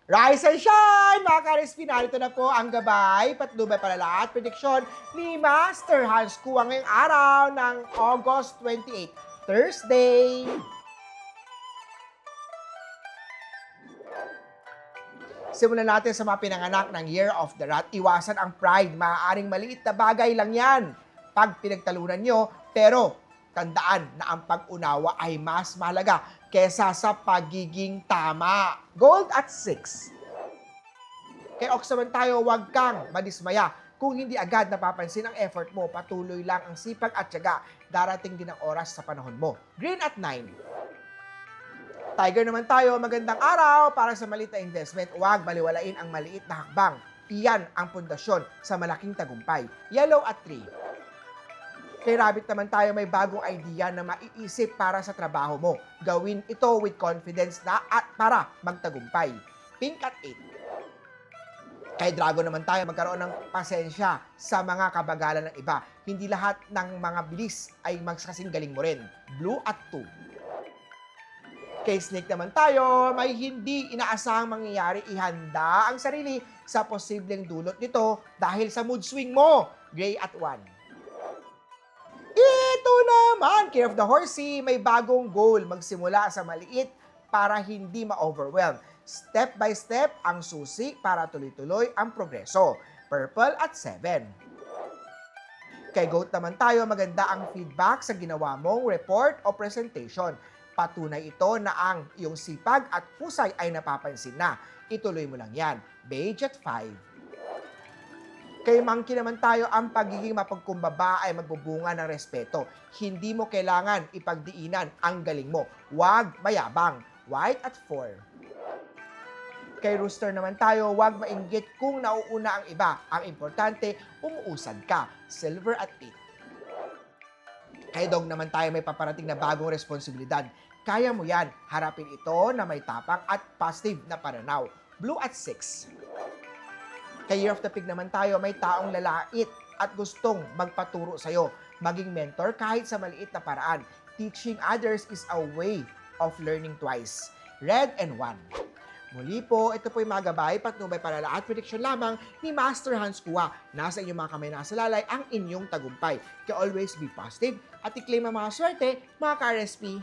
Rise and shine! Mga ka-RSP, narito na po ang gabay, patnubay palala at prediksyon ni Master Hans Kua ngayong araw ng August 28, Thursday. Simulan natin sa mga pinanganak ng Year of the Rat. Iwasan ang pride. Maaaring maliit na bagay lang yan pag pinagtalunan nyo, pero tandaan na ang pag-unawa ay mas mahalaga kesa sa pagiging tama. Gold at 6. Kay Ox naman tayo, huwag kang madismaya. Kung hindi agad napapansin ang effort mo, patuloy lang ang sipag at tiyaga. Darating din ang oras sa panahon mo. Green at 9. Tiger naman tayo, magandang araw para sa maliit na investment. Huwag baliwalain ang maliit na hakbang. Iyan ang pundasyon sa malaking tagumpay. Yellow at 3. Kay Rabbit naman tayo, may bagong idea na maiisip para sa trabaho mo. Gawin ito with confidence na at para magtagumpay. Pink at 8. Kay Dragon naman tayo, magkaroon ng pasensya sa mga kabagalan ng iba. Hindi lahat ng mga bilis ay magkasing galing mo rin. Blue at 2. Kay Snake naman tayo, may hindi inaasahang mangyayari, ihanda ang sarili sa posibleng dulot nito dahil sa mood swing mo. Gray at 1. Ito naman, Care of the Horsey, may bagong goal. Magsimula sa maliit para hindi ma-overwhelm. Step by step ang susi para tuloy-tuloy ang progreso. Purple at 7. Kay Goat naman tayo, maganda ang feedback sa ginawa mong report o presentation. Patunay ito na ang iyong sipag at husay ay napapansin na. Ituloy mo lang yan. Beige at 5. Kay Monkey naman tayo, ang pagiging mapagkumbaba ay magbubunga ng respeto. Hindi mo kailangan ipagdiinan ang galing mo. Huwag mayabang. White at 4. Kay Rooster naman tayo, huwag mainggit kung nauuna ang iba. Ang importante, umuusad ka. Silver at 8. Kay Dog naman tayo, may paparating na bagong responsibilidad. Kaya mo yan. Harapin ito na may tapang at positive na pananaw. Blue at 6. Kay Year of the Pig naman tayo, may taong lalait at gustong magpaturo sa'yo. Maging mentor kahit sa maliit na paraan. Teaching others is a way of learning twice. Red and 1. Muli po, ito po yung mga gabay, patnubay palala at prediksyon lamang ni Master Hans Kua. Nasa inyong mga kamay nasa lalay ang inyong tagumpay. Kaya always be positive at i-claim ang mga swerte, mga ka-RSP.